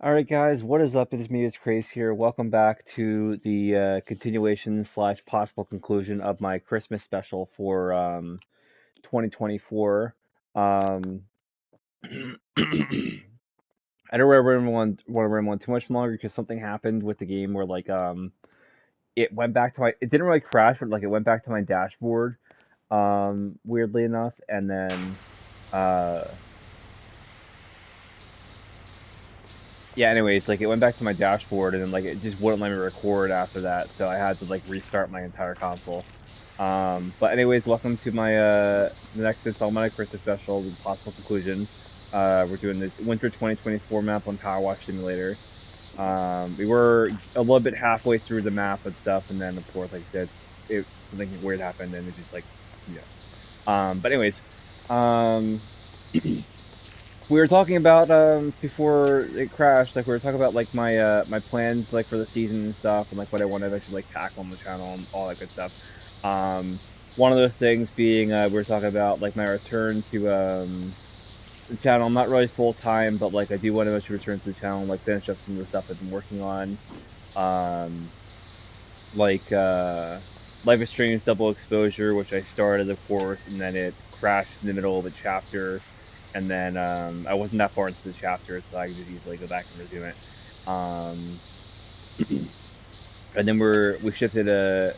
Alright guys, what is up? It is me, it's Craze here. Welcome back to the continuation slash possible conclusion of my Christmas special for 2024. Um, I don't really want to run on too much longer because something happened with the game where it went back to it didn't really crash, but like it went back to my dashboard weirdly enough, and then uh yeah, anyways, like it went back to my dashboard and then like it just wouldn't let me record after that, so I had to like restart my entire console. But anyways, welcome to my the next installment of Christmas special with possible conclusion. We're doing this winter 2024 map on PowerWash Simulator. We were a little bit halfway through the map and stuff, and then of course, like I said, something weird happened, and it just like, you know. But anyways, um, we were talking about before it crashed, like we were talking about like my plans like for the season and stuff, and like what I want to eventually like tackle on the channel and all that good stuff. One of those things being we were talking about like my return to the channel. I'm not really full time, but like I do want to eventually return to the channel and like finish up some of the stuff I've been working on. Um, like Life is Strange Double Exposure, which I started, of course, and then it crashed in the middle of a chapter, and then I wasn't that far into the chapter, so I could just easily go back and resume it. Um, and then we shifted to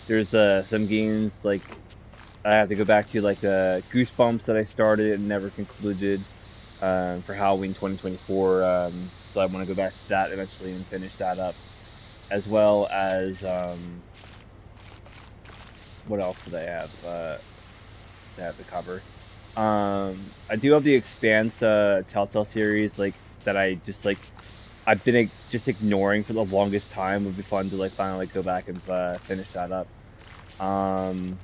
there's some games like I have to go back to like Goosebumps that I started and never concluded for Halloween 2024. So I want to go back to that eventually and finish that up, as well as what else did I have? I have to cover. I do have the Expanse Telltale series like that I just like I've been just ignoring for the longest time. It would be fun to like finally go back and finish that up. Um,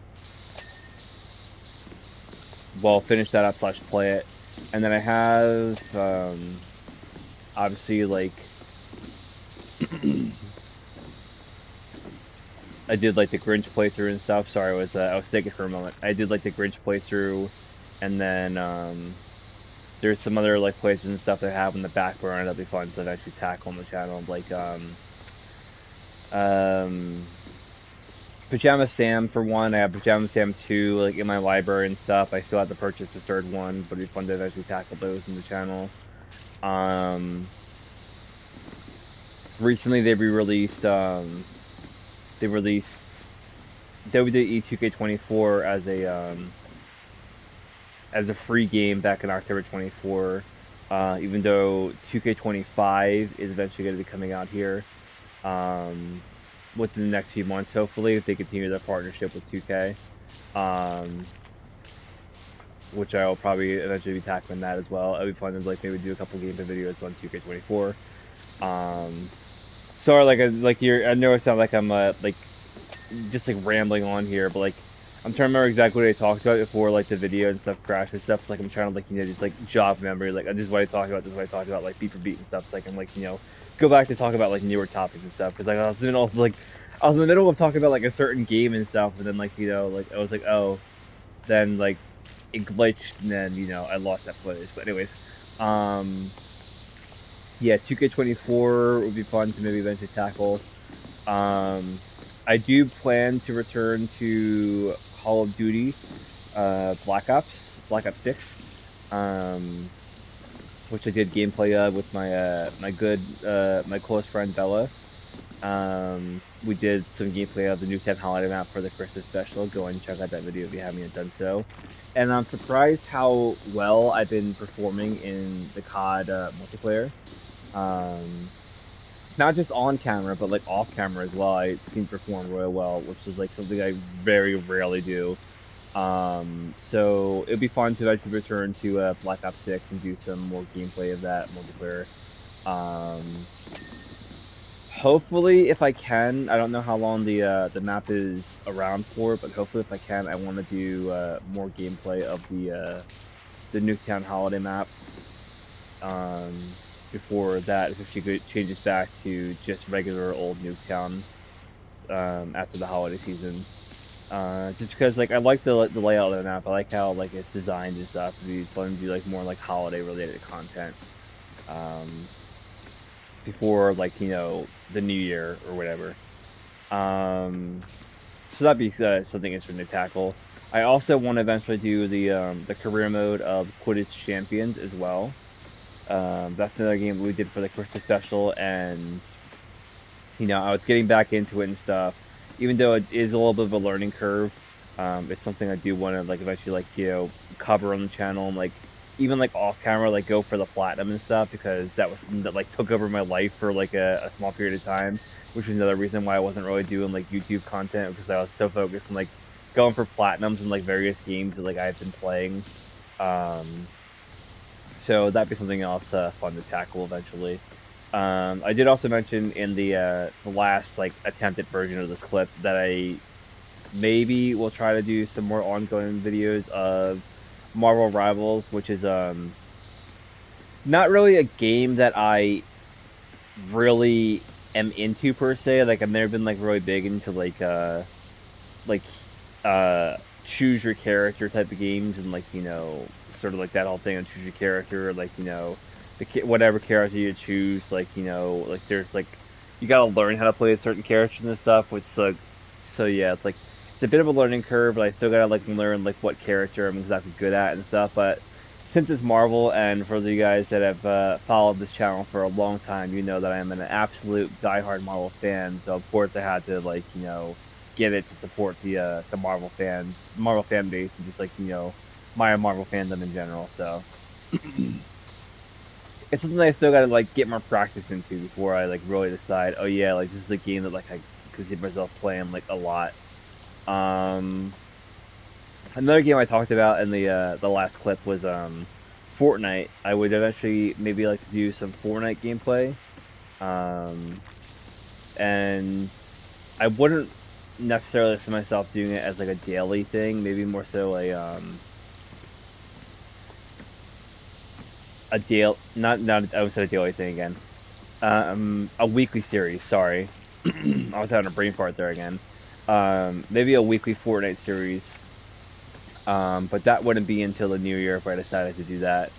well, finish that up slash play it, and then I have obviously like I did like the Grinch playthrough and stuff. Sorry, I was thinking for a moment. I did like the Grinch playthrough, and then there's some other like playthroughs and stuff that I have in the back burner that'll be fun to actually tackle on the channel, like um Pajama Sam for one. I have Pajama Sam 2 like in my library and stuff. I still have to purchase the third one, but it'd be fun to actually tackle those in the channel. Um, Recently they re-released they released WWE 2K24 as a free game back in October 24. Even though 2K25 is eventually going to be coming out here within the next few months, hopefully, if they continue their partnership with 2K. Um, which I'll probably eventually be tackling that as well. It'll be fun to like maybe do a couple gameplay videos on 2K24. Sorry, I know it sounds like I'm like just like rambling on here, but like I'm trying to remember exactly what I talked about before like the video and stuff crashed and stuff. So, like I'm trying to like just like jog memory. Like this is what I talked about. This is what I talked about. Like beat for beat and stuff. So I can like go back to talk about like newer topics and stuff. Because like I was in the middle of talking about like a certain game and stuff, and then like like I was like, oh, then like it glitched, and then I lost that footage. But anyways, yeah, 2K24 would be fun to maybe eventually tackle. I do plan to return to Call of Duty, Black Ops 6, which I did gameplay of with my close friend Bella. We did some gameplay of the Nuketown Holiday map for the Christmas special. Go and check out that video if you haven't done so. And I'm surprised how well I've been performing in the COD multiplayer. Not just on camera, but like off camera as well. I seem to perform really well, which is like something I very rarely do. So it'd be fun to actually return to Black Ops 6 and do some more gameplay of that multiplayer. Um, Hopefully, if I can, I don't know how long the map is around for, but hopefully, if I can, I want to do more gameplay of the Nuketown Holiday map. Before that officially changes back to just regular old Nuketown after the holiday season. Just because like I like the layout of the map. I like how like it's designed and stuff. It'd be fun to do like more like holiday related content. before like the new year or whatever. Um, so that'd be something interesting to tackle. I also want to eventually do the career mode of Quidditch Champions as well. That's another game we did for the Christmas special, and I was getting back into it and stuff. Even though it is a little bit of a learning curve, it's something I do want to like eventually cover on the channel and like even like off camera like go for the platinum and stuff because that like took over my life for like a small period of time, which is another reason why I wasn't really doing like YouTube content because I was so focused on like going for platinums in like various games that like I've been playing. Um, so that'd be something else fun to tackle eventually. I did also mention in the last like attempted version of this clip that I maybe will try to do some more ongoing videos of Marvel Rivals, which is not really a game that I really am into per se. Like I've never been like really big into like uh choose your character type of games and like sort of like that whole thing on choose your character like whatever character you choose like like there's like you gotta learn how to play a certain character and stuff which so yeah it's a bit of a learning curve but I still gotta like learn like what character I'm exactly good at and stuff but since it's Marvel and for you guys that have followed this channel for a long time you know that I'm an absolute diehard Marvel fan so of course I had to like get it to support the Marvel fan base, and just like my Marvel fandom in general. So it's something I still gotta like get more practice into before I like really decide. Oh yeah, like this is a game that like I could see myself playing like a lot. Um, Another game I talked about in the last clip was Fortnite. I would eventually maybe like to do some Fortnite gameplay. Um, and I wouldn't necessarily see myself doing it as like a daily thing. Maybe more so a daily, not I would say a daily thing again. A weekly series. Sorry, I was having a brain fart there again. Maybe a weekly Fortnite series. But that wouldn't be until the new year if I decided to do that.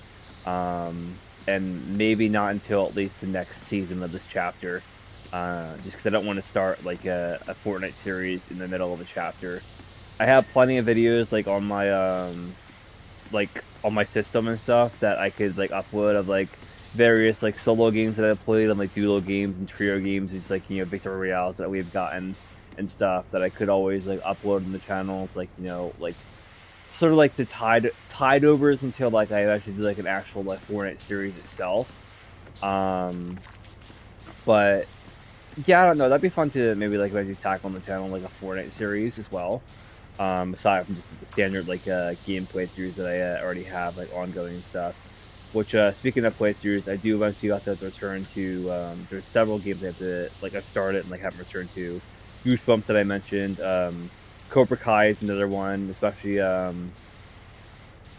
And maybe not until at least the next season of this chapter. Just because I don't want to start like a Fortnite series in the middle of a chapter. I have plenty of videos like on my system and stuff that I could like upload of like various like solo games that I've played and like duo games and trio games, just like victory royales that we've gotten and stuff that I could always like upload in the channels, like like sort of like the tide overs until like I actually do like an actual like Fortnite series itself. Um, but yeah, I don't know. That'd be fun to maybe like maybe tackle on the channel like a Fortnite series as well. Aside from just the standard like game playthroughs that I already have like ongoing and stuff. Which speaking of playthroughs, I do eventually have to return to. There's several games I have to like I've started and like haven't returned to. Goosebumps that I mentioned. Cobra Kai is another one, especially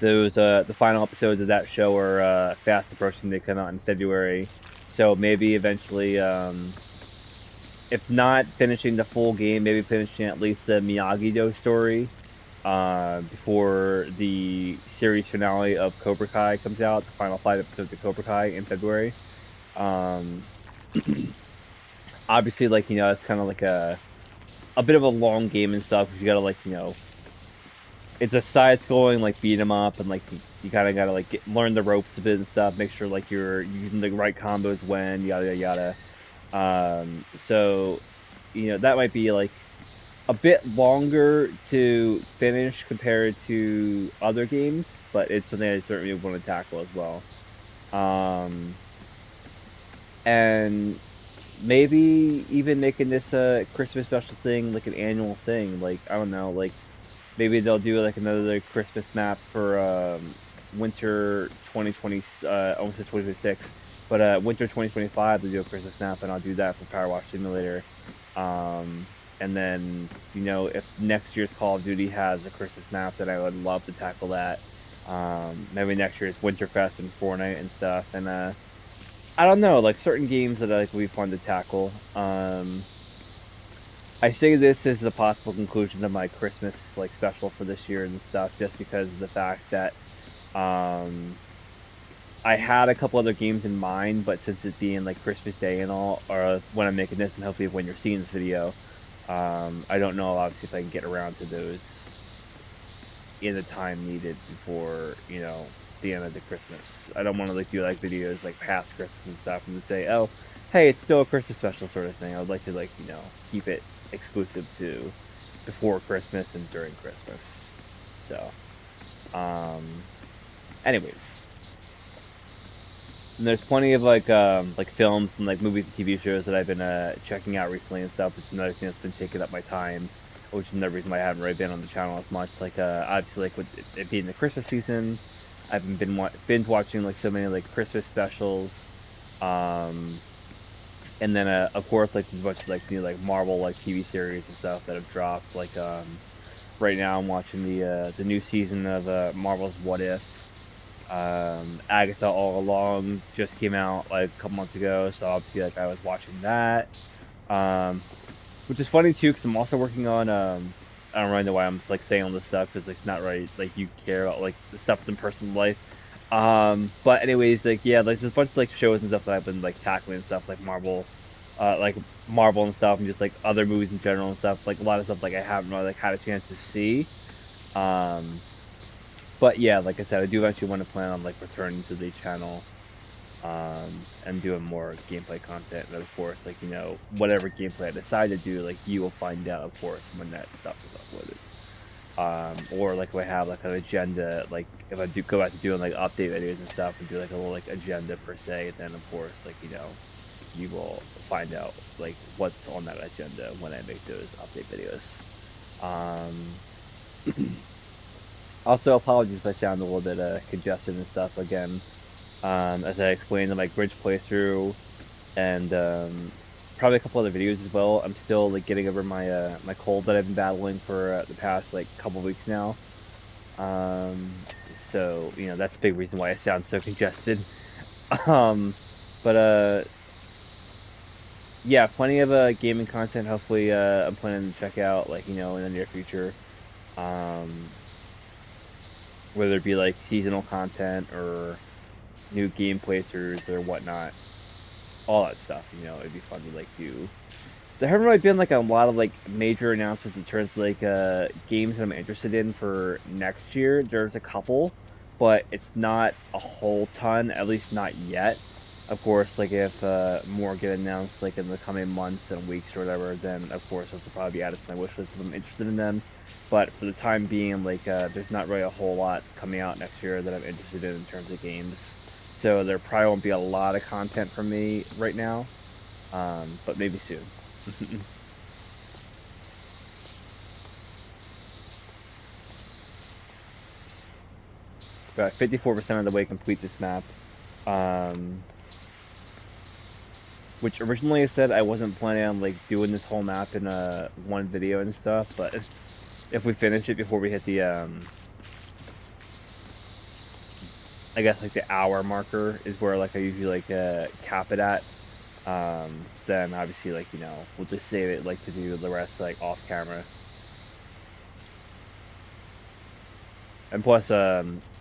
those the final episodes of that show are fast approaching. They come out in February, so maybe eventually if not finishing the full game, maybe finishing at least the Miyagi-Do story before the series finale of Cobra Kai comes out, the final 5 episodes of Cobra Kai in February. Um, Obviously, like it's kind of like a bit of a long game and stuff. 'Cause you gotta like it's a side-scrolling like beat 'em up, and like you kind of gotta like learn the ropes a bit and stuff. Make sure like you're using the right combos when yada yada. So that might be like a bit longer to finish compared to other games, but it's something I certainly want to tackle as well. Um, and maybe even making this a Christmas special thing, like an annual thing. Like I don't know, like maybe they'll do like another Christmas map for winter 2020. Almost said 2026, but winter 2025 to do a Christmas map, and I'll do that for PowerWash Simulator. And then if next year's Call of Duty has a Christmas map, then I would love to tackle that. Maybe next year's Winterfest and Fortnite and stuff, and I don't know, like certain games that like would be fun to tackle. I say this is the possible conclusion of my Christmas like special for this year and stuff, just because of the fact that um, I had a couple other games in mind, but since it being like Christmas Day and all, or when I'm making this, and hopefully when you're seeing this video, I don't know obviously if I can get around to those in the time needed before, you know, the end of the Christmas. I don't want to like do like videos like past Christmas and stuff and just say, oh, hey, it's still a Christmas special sort of thing. I would like to like, you know, keep it exclusive to before Christmas and during Christmas. So, anyways, and there's plenty of like films and like movies and TV shows that I've been checking out recently and stuff. It's another thing that's been taking up my time, which is another reason why I haven't really been on the channel as much. Like obviously like with it being the Christmas season, I've been binge watching like so many like Christmas specials, um, and then of course like there's a bunch of like new like Marvel like TV series and stuff that have dropped. Like right now I'm watching the new season of Marvel's What If. Agatha All Along just came out like a couple months ago, so obviously like I was watching that. Um, which is funny too, because I'm also working on I don't really know why I'm like saying all this stuff because like it's not right. Like you care about like the stuff in personal life. But anyways, like yeah, like there's a bunch of like shows and stuff that I've been like tackling and stuff like Marvel and stuff, and just like other movies in general and stuff. Like a lot of stuff like I haven't really like had a chance to see. Um, but yeah, like I said, I do eventually want to plan on like returning to the channel, and doing more gameplay content. And of course, like you know, whatever gameplay I decide to do, like you will find out, of course, when that stuff is uploaded. Or like if I have like an agenda, like if I do go back to doing like update videos and stuff, and do like a little like agenda per se, then of course, like you know, you will find out like what's on that agenda when I make those update videos. Um, Also, apologies if I sound a little bit congested and stuff again. As I explained in my Grinch playthrough, and probably a couple other videos as well. I'm still like getting over my my cold that I've been battling for the past like couple weeks now. Um, so you know that's a big reason why I sound so congested. Um, but yeah, plenty of gaming content. Hopefully, I'm planning to check out like you know in the near future. Um, whether it be like seasonal content or new game playthroughs or whatnot, all that stuff. You know, it'd be fun to like do. There haven't really been like a lot of like major announcements in terms of like games that I'm interested in for next year. There's a couple, but it's not a whole ton, at least not yet. Of course, like if more get announced like in the coming months and weeks or whatever, then of course those will probably be added to my wish list if I'm interested in them. But for the time being, like there's not really a whole lot coming out next year that I'm interested in terms of games. So there probably won't be a lot of content from me right now, but maybe soon. About 54% of the way complete this map. Um, which originally I said I wasn't planning on like doing this whole map in one video and stuff, but if we finish it before we hit the I guess like the hour marker is where like I usually like cap it at. Then obviously like you know we'll just save it like to do the rest like off camera. And plus,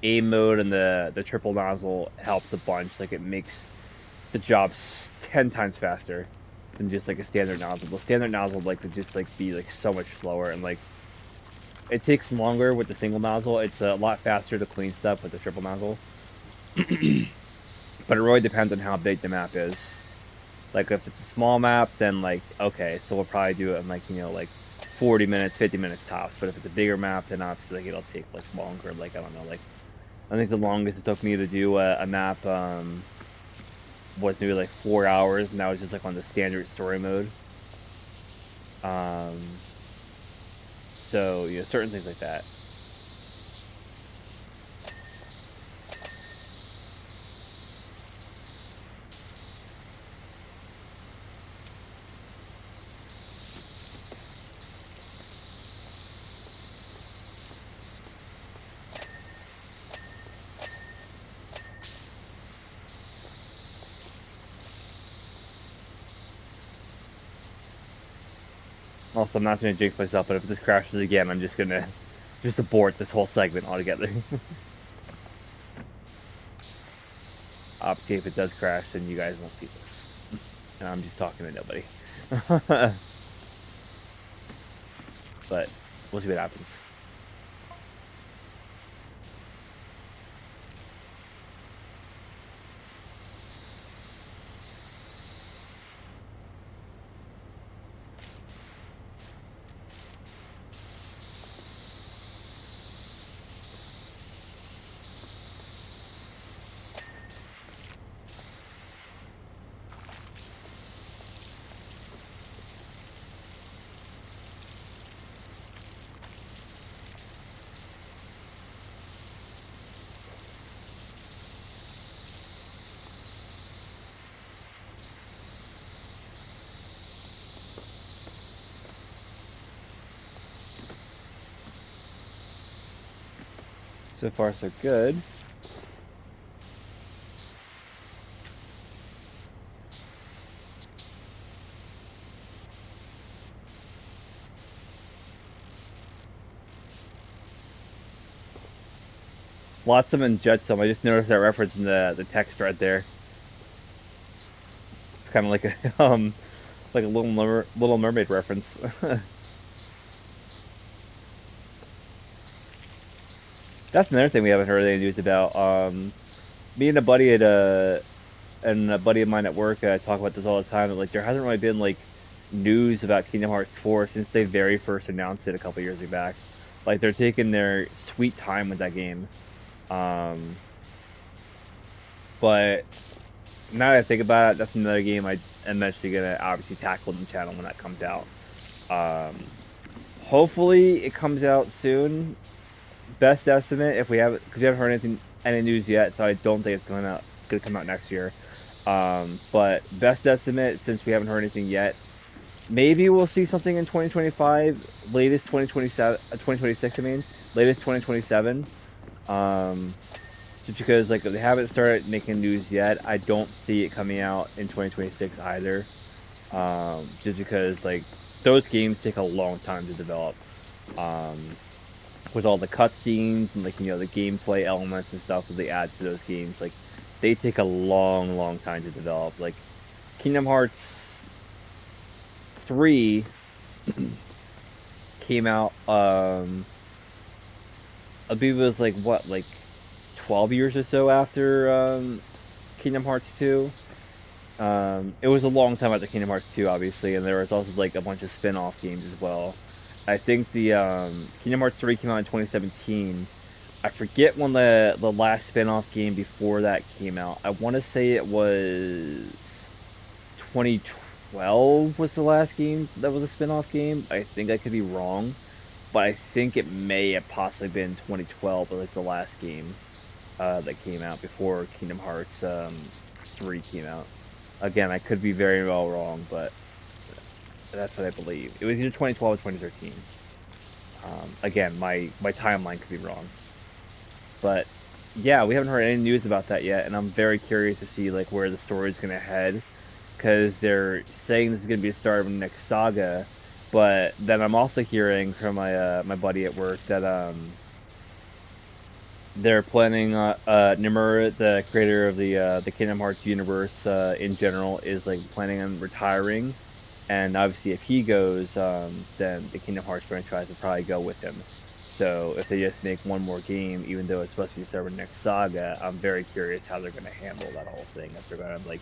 aim mode and the triple nozzle helps a bunch. Like it makes the job 10 times faster than just like a standard nozzle. The standard nozzle like to just like be like so much slower, and like it takes longer with the single nozzle. It's a lot faster to clean stuff with the triple nozzle. But it really depends on how big the map is. Like if it's a small map, then like okay, so we'll probably do it in like you know like 40 minutes, 50 minutes tops. But if it's a bigger map, then obviously like it'll take like longer. Like I don't know, like I think the longest it took me to do a map was maybe like 4 hours, and that was just like on the standard story mode. Um, so you know certain things like that. Also, I'm not gonna jinx myself, but if this crashes again, I'm just gonna just abort this whole segment altogether. obviously, if it does crash, then you guys won't see this. And I'm just talking to nobody. But we'll see what happens. So far, so good. Flotsam and Jetsam. I just noticed that reference in the text right there. It's kind of like a like a Little Mermaid reference. That's another thing we haven't heard any news about. Me and a buddy and a buddy of mine at work talk about this all the time. That, like, there hasn't really been like news about Kingdom Hearts 4 since they very first announced it a couple years back. Like, they're taking their sweet time with that game. But now that I think about it, that's another game I'm eventually gonna obviously tackle on the channel when that comes out. Hopefully it comes out soon. Best estimate, if we haven't, because we haven't heard any news yet, so I don't think it's gonna come out next year. But best estimate, since we haven't heard anything yet, maybe we'll see something in 2025, latest 2027, 2026. I mean, latest 2027. Just because like they haven't started making news yet, I don't see it coming out in 2026 either. Just because like those games take a long time to develop. With all the cutscenes and like the gameplay elements and stuff that they add to those games, like they take a long time to develop. Like Kingdom Hearts 3 came out. I believe it was like what, like 12 years or so after Kingdom Hearts 2. It was a long time after Kingdom Hearts 2, obviously, and there was also like a bunch of spin-off games as well. I think the Kingdom Hearts 3 came out in 2017. I forget when the last spin-off game before that came out. I want to say it was 2012 was the last game that was a spin-off game. I think I could be wrong, but I think it may have possibly been 2012, but like the last game that came out before Kingdom Hearts 3 came out. Again, I could be very well wrong, but that's what I believe. It was either 2012 or 2013. Again, my timeline could be wrong. But yeah, we haven't heard any news about that yet, and I'm very curious to see like where the story's gonna head, because they're saying this is gonna be the start of the next saga. But then I'm also hearing from my buddy at work that they're planning Nimura, the creator of the Kingdom Hearts universe in general, is like planning on retiring. And obviously, if he goes, then the Kingdom Hearts franchise will probably go with him. So if they just make one more game, even though it's supposed to be the next saga, I'm very curious how they're going to handle that whole thing. If they're going to like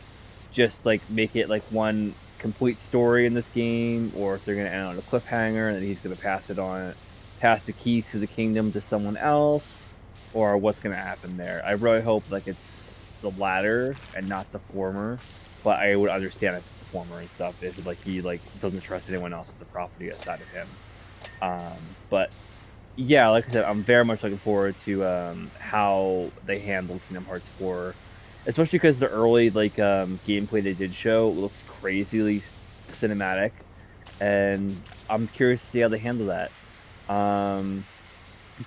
just like make it like one complete story in this game, or if they're going to end on a cliffhanger and then he's going to pass the keys to the kingdom to someone else, or what's going to happen there. I really hope like it's the latter and not the former, but I would understand if former and stuff is like he like doesn't trust anyone else with the property aside of him. But yeah, like I said, I'm very much looking forward to how they handle Kingdom Hearts 4, especially because the early like gameplay they did show looks crazily cinematic, and I'm curious to see how they handle that.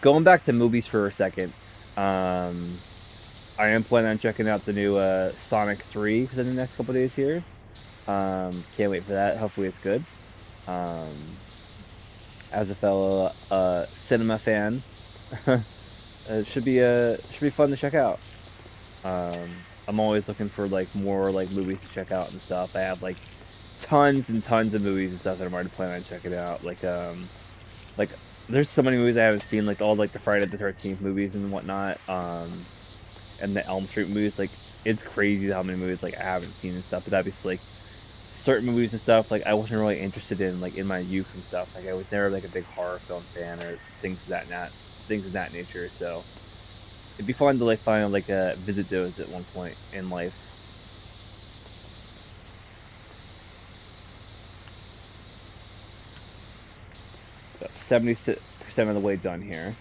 Going back to movies for a second, I am planning on checking out the new Sonic 3 within the next couple days here. Can't wait for that. Hopefully it's good. As a fellow cinema fan, it should be fun to check out. I'm always looking for like more like movies to check out and stuff. I have like tons and tons of movies and stuff that I'm already planning on checking out. Like there's so many movies I haven't seen, like all like the Friday the 13th movies and whatnot, and the Elm Street movies. Like it's crazy how many movies like I haven't seen and stuff. But obviously like certain movies and stuff like I wasn't really interested in like in my youth and stuff. Like I was never like a big horror film fan or things of that nature. So it'd be fun to like finally like visit those at one point in life. So 76% of the way done here.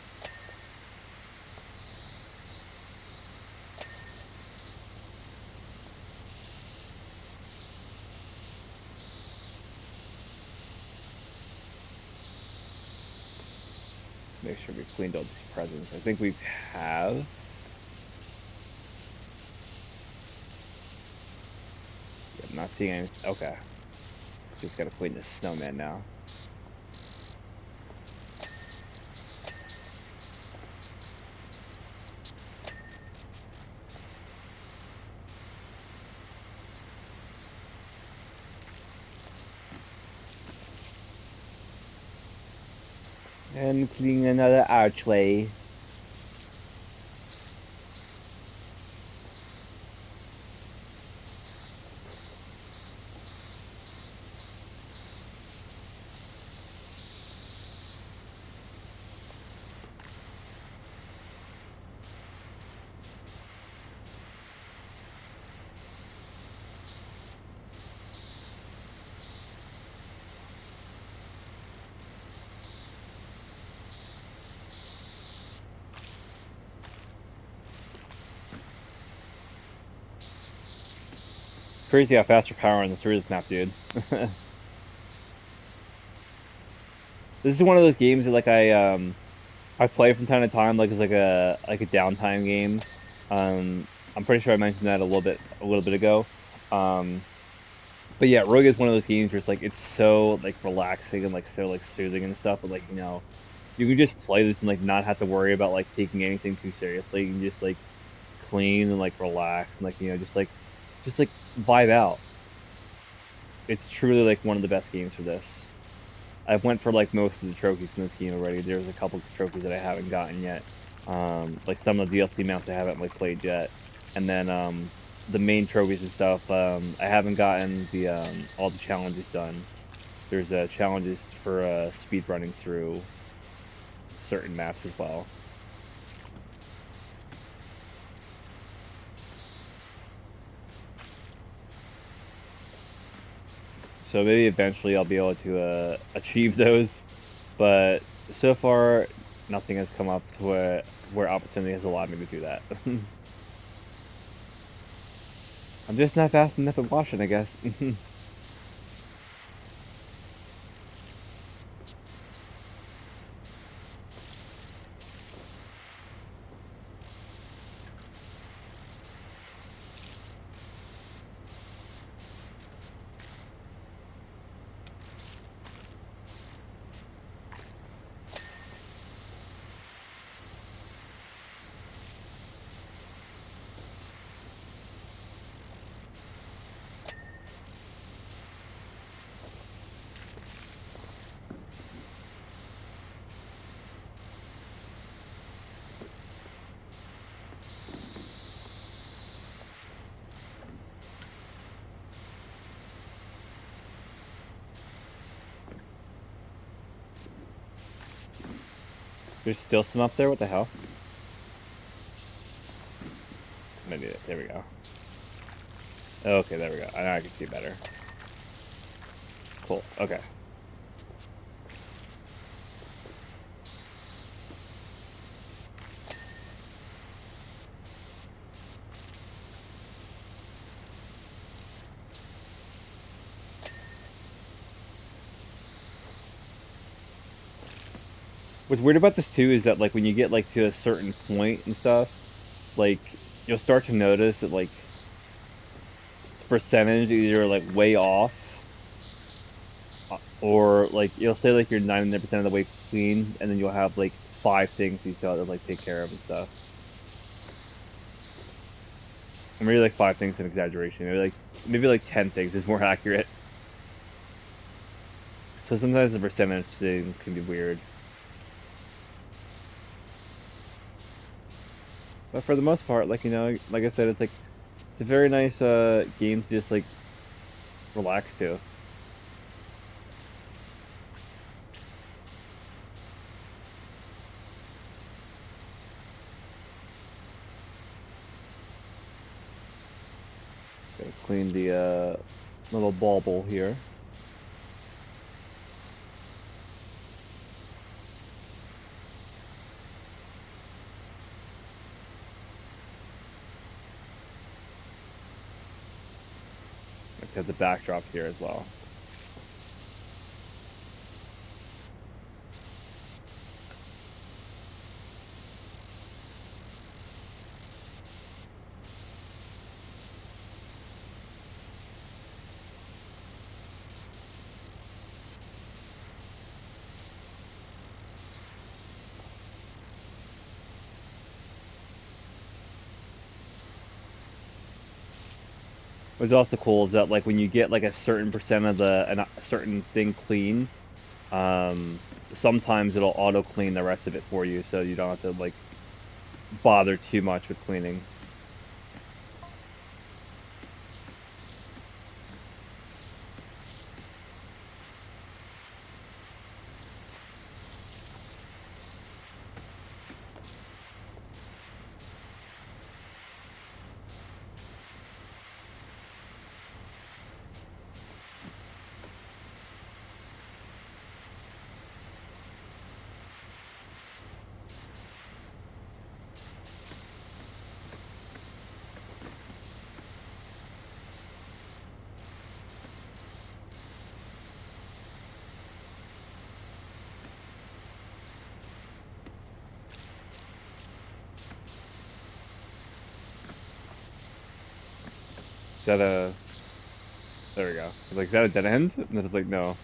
Make sure we cleaned all these presents. I think we have. Yeah, I'm not seeing any. Okay. Just gotta clean this snowman now. And clean another archway. Crazy how fast your power on this is now, dude. This is one of those games that like I play from time to time, like it's like a downtime game. I'm pretty sure I mentioned that a little bit ago. Um, but yeah, Rogue is one of those games where it's like it's so like relaxing and like so like soothing and stuff. But like you can just play this and like not have to worry about like taking anything too seriously. You can just like clean and like relax and like just like vibe out. It's truly like one of the best games for this. I've went for like most of the trophies in this game already. There's a couple of trophies that I haven't gotten yet. Like some of the DLC mounts I haven't like played yet, and then the main trophies and stuff. I haven't gotten the all the challenges done. There's challenges for speed running through certain maps as well. So maybe eventually I'll be able to achieve those, but so far nothing has come up to where opportunity has allowed me to do that. I'm just not fast enough at washing, I guess. There's still some up there. What the hell? Maybe there we go. Okay, there we go. Now I can see better. Cool. Okay. What's weird about this too is that like when you get like to a certain point and stuff, like you'll start to notice that like percentage either like way off, or like you'll say like you're 99% of the way clean, and then you'll have like 5 things you still have to like take care of and stuff. maybe like 5 things is an exaggeration. Maybe like 10 things is more accurate. So sometimes the percentage thing can be weird. But for the most part, like, you know, like I said, it's a very nice game to just like relax to. Gotta clean the little bauble here. I have the backdrop here as well. What's also cool is that like when you get like a certain percent of a certain thing clean, um, sometimes it'll auto clean the rest of it for you, so you don't have to like bother too much with cleaning. Is that a... There we go. Like, is that a dead end? And it's like, no.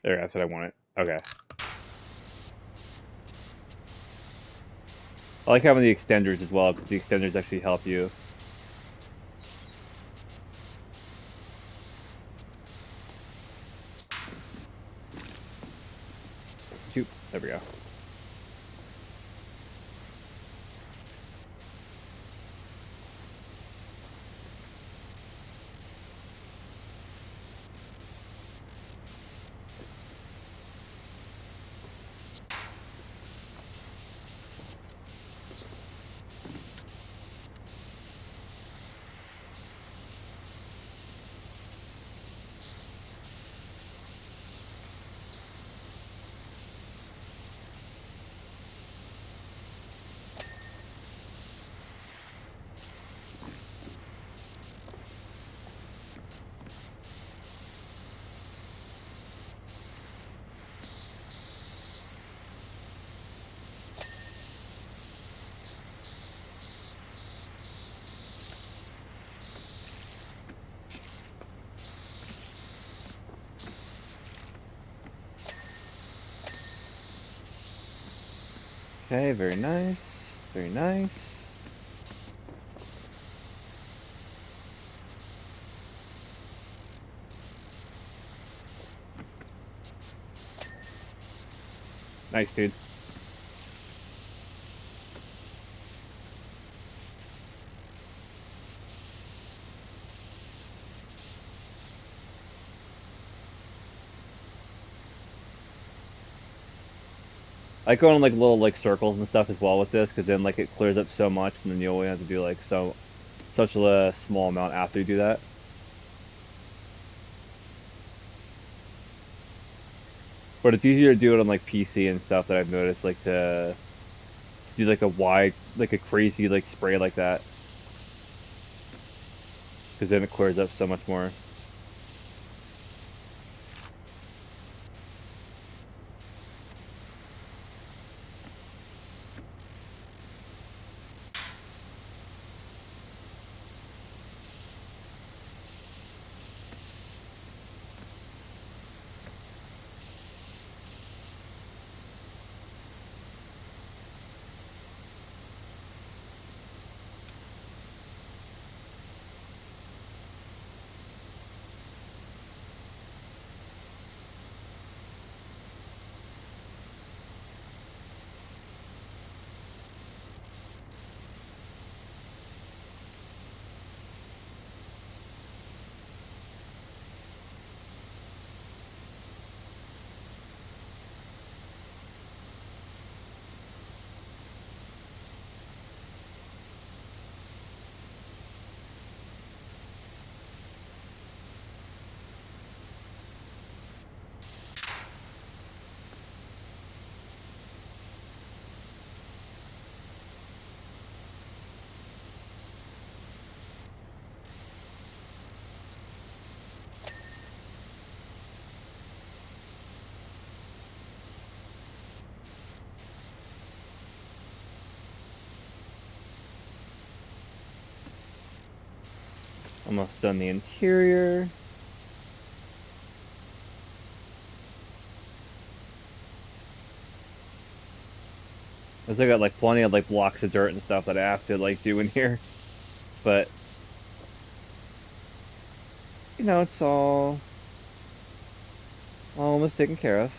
There, that's what I wanted. Okay. I like having the extenders as well, because the extenders actually help you. Shoot. There we go. Okay, very nice. Very nice. Nice, dude. I like going in like little like circles and stuff as well with this, because then like it clears up so much, and then you only have to do like such a small amount after you do that. But it's easier to do it on like PC and stuff that I've noticed, like to do like a wide, like a crazy like spray like that, because then it clears up so much more. Almost done the interior. I still got like plenty of like blocks of dirt and stuff that I have to like do in here, but you know, it's all almost taken care of.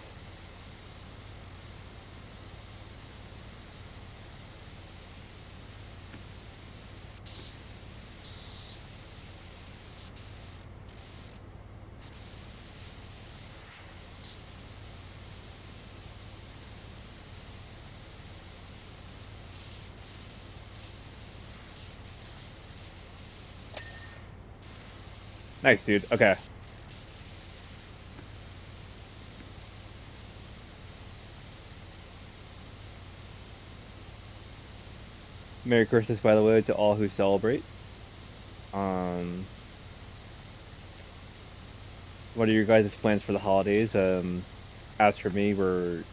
Nice, dude. Okay. Merry Christmas, by the way, to all who celebrate. Um, what are your guys' plans for the holidays? As for me, we're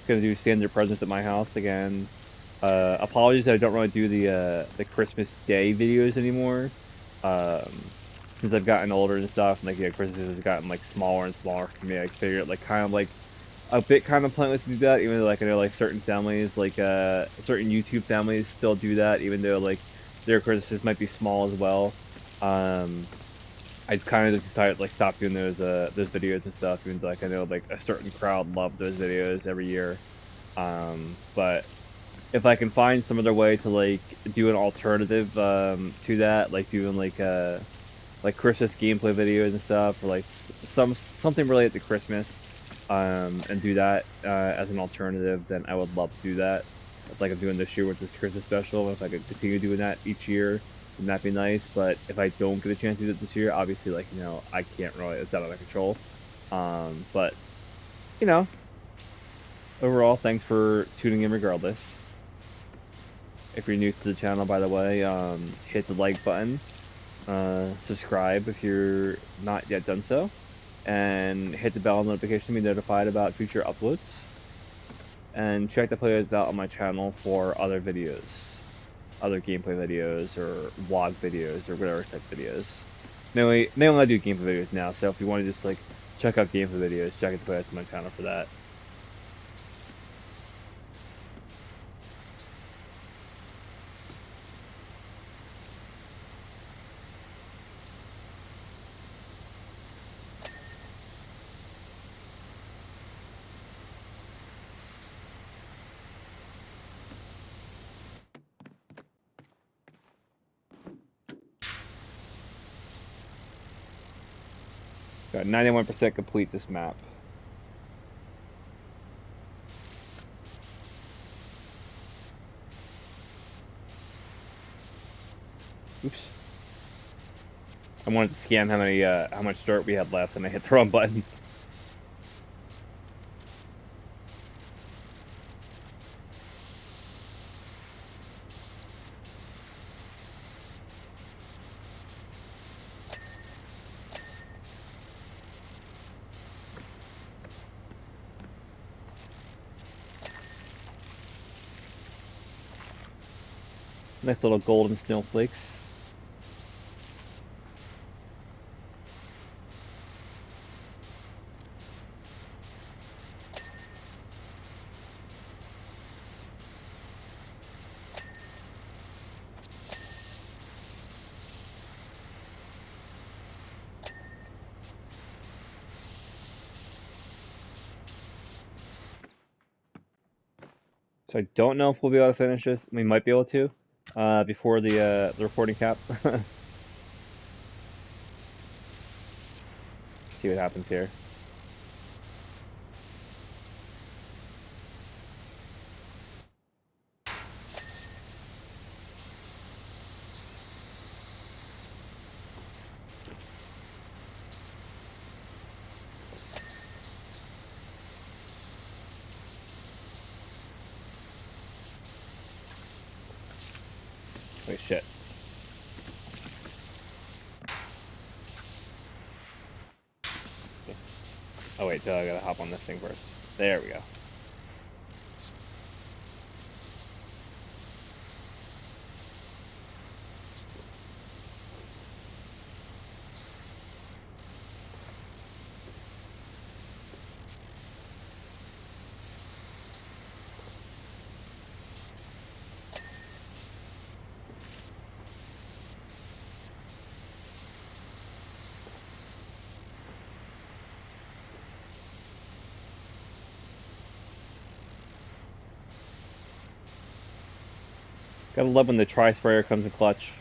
gonna do standard presents at my house again. Apologies that I don't really do the Christmas Day videos anymore. Um, since I've gotten older and stuff, and like yeah, Christmas has gotten like smaller and smaller for me. I figured like kind of like a bit kind of pointless to do that, even though like I know like certain families, like certain YouTube families still do that, even though like their Christmases might be small as well. Um, I kind of just decided like stop doing those videos and stuff, even though like I know like a certain crowd loved those videos every year. But if I can find some other way to like do an alternative to that, like doing like Christmas gameplay videos and stuff, or like something related to Christmas, and do that as an alternative, then I would love to do that. It's like I'm doing this year with this Christmas special. If I could continue doing that each year, then that'd be nice. But if I don't get a chance to do it this year, obviously, like you know, I can't really. It's out of my control. But you know, overall, thanks for tuning in regardless. If you're new to the channel, by the way, hit the like button. Subscribe if you're not yet done so, and hit the bell notification to be notified about future uploads. And check the playlist out on my channel for other videos, other gameplay videos, or vlog videos, or whatever type videos. Mainly I do gameplay videos now, so if you want to just like check out gameplay videos, check out the playlist on my channel for that. Got 91% complete this map. Oops. I wanted to scan how much dirt we had left, and I hit the wrong button. Nice little golden snowflakes. So I don't know if we'll be able to finish this. We might be able to, before the recording cap. See what happens here. Wait, shit. Oh wait, I gotta hop on this thing first. There we go. Gotta love when the tri-sprayer comes in clutch.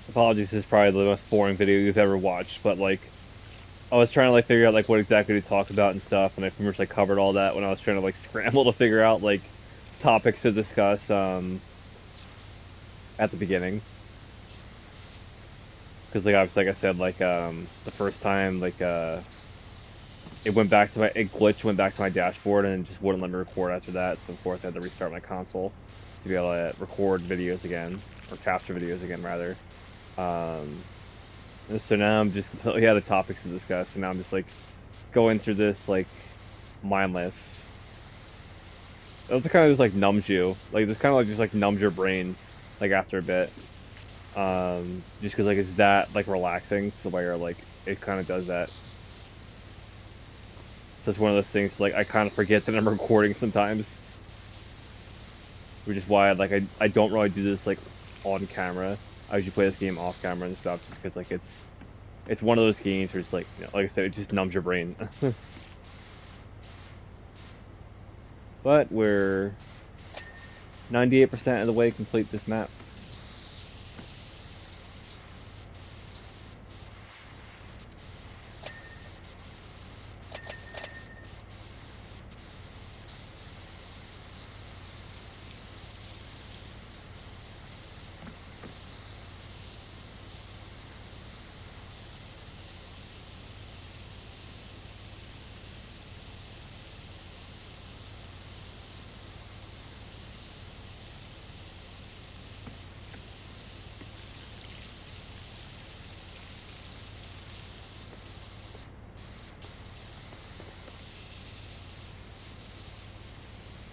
Apologies, this is probably the most boring video you've ever watched, but like, I was trying to like figure out like what exactly to talk about and stuff, and I pretty much like covered all that when I was trying to like scramble to figure out like topics to discuss at the beginning. Because like obviously, like I said, like the first time like it glitched, went back to my dashboard, and it just wouldn't let me record after that. So of course I had to restart my console to be able to record videos again, or capture videos again rather. And so now I'm just completely out of topics to discuss. So now I'm just like going through this like mindless. It also kind of just like numbs you. Like this kind of like just like numbs your brain like after a bit. Just because like it's that like relaxing to where like it kind of does that. So it's one of those things like I kind of forget that I'm recording sometimes, which is why like I don't really do this like on camera. I usually play this game off camera and stuff, just because like it's one of those games where it's like, you know, like I said, it just numbs your brain. But we're 98% of the way complete this map.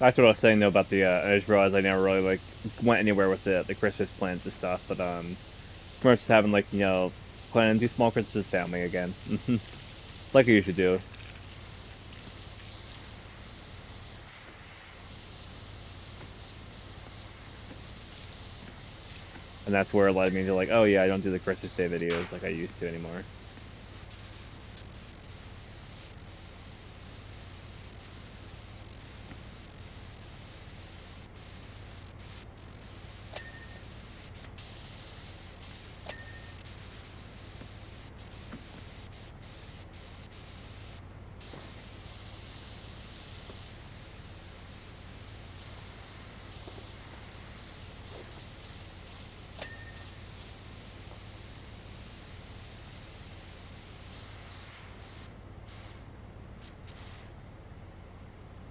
That's what I was saying though about the. I just realized I never really like went anywhere with the Christmas plans and stuff, but we're just having like, you know, planning to do small Christmas family again, like I usually do. And that's where it led me to like, oh yeah, I don't do the Christmas Day videos like I used to anymore.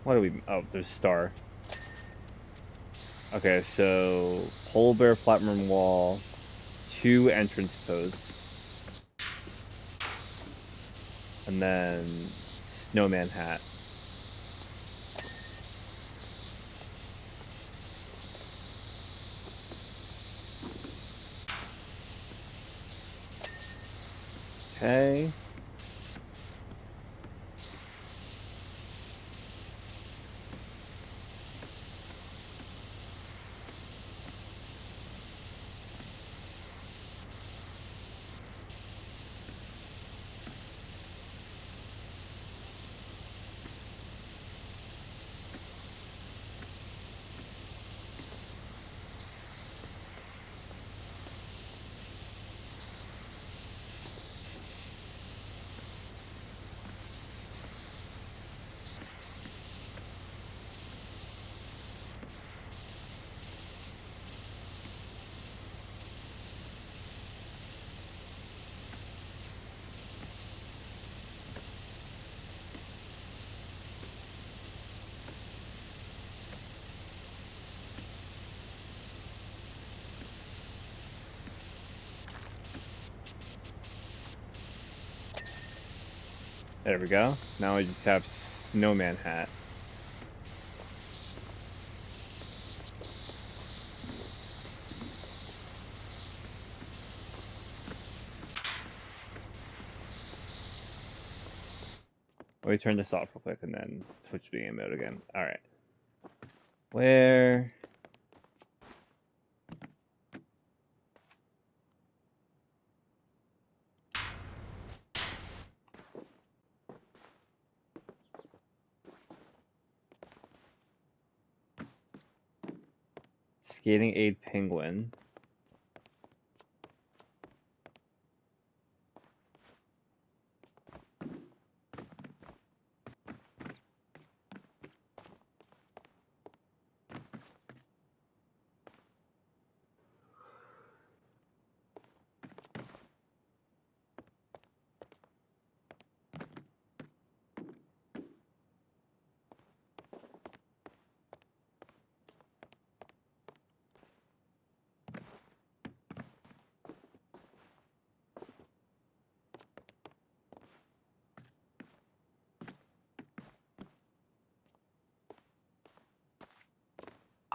What do we? Oh, there's a star. Okay, so polar bear platform wall, 2 entrance posts, and then snowman hat. Okay. There we go. Now we just have snowman hat. Let me turn this off real quick and then switch to game mode again. Alright. Where? Skating aid penguin.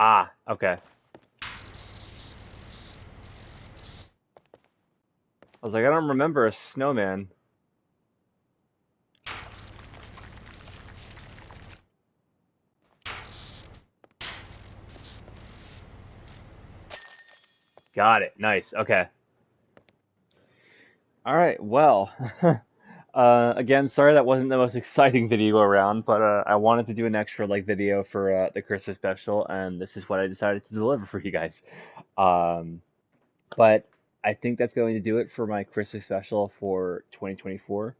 Ah, okay. I was like, I don't remember a snowman. Got it. Nice. Okay. All right. Well, again, sorry that wasn't the most exciting video around, but I wanted to do an extra like video for the Christmas special, and this is what I decided to deliver for you guys. Um, but I think that's going to do it for my Christmas special for 2024.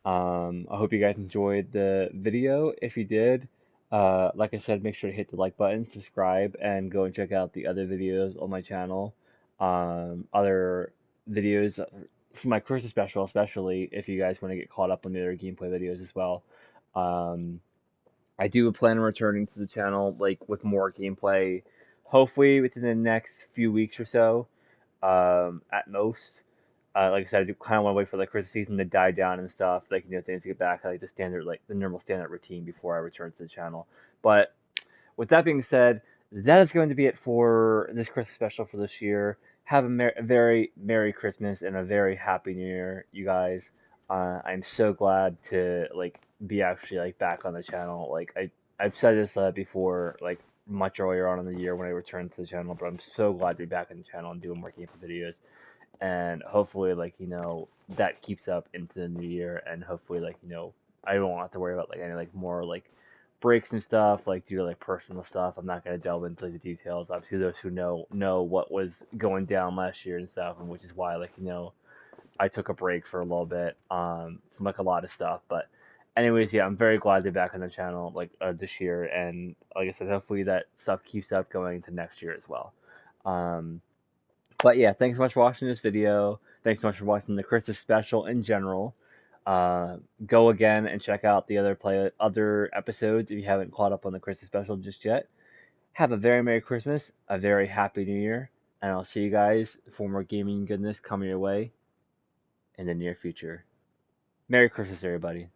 I hope you guys enjoyed the video. If you did, like I said, make sure to hit the like button, subscribe, and go and check out the other videos on my channel. Other videos for my Christmas special, especially if you guys want to get caught up on the other gameplay videos as well. Um, I do plan on returning to the channel like with more gameplay, hopefully within the next few weeks or so, at most. Like I said, I do kind of want to wait for the Christmas season to die down and stuff, like things to get back, like the standard, like the normal standard routine before I return to the channel. But with that being said, that is going to be it for this Christmas special for this year. Have a very Merry Christmas and a very Happy New Year, you guys. I'm so glad to like be actually like back on the channel. Like I've said this before, like much earlier on in the year when I returned to the channel, but I'm so glad to be back on the channel and doing more gameplay videos, and hopefully like that keeps up into the new year, and hopefully like I don't have to worry about like any like more like breaks and stuff like due to like personal stuff. I'm not going to delve into like, the details. Obviously those who know what was going down last year and stuff, and which is why like I took a break for a little bit from like a lot of stuff. But anyways, yeah, I'm very glad to be back on the channel like this year, and like I said, hopefully that stuff keeps up going into next year as well. um but yeah, thanks so much for watching this video. Thanks so much for watching the Christmas special in general. Uh, Go again and check out the other episodes if you haven't caught up on the Christmas special just yet. Have a very Merry Christmas, a very Happy New Year, and I'll see you guys for more gaming goodness coming your way in the near future. Merry Christmas, everybody.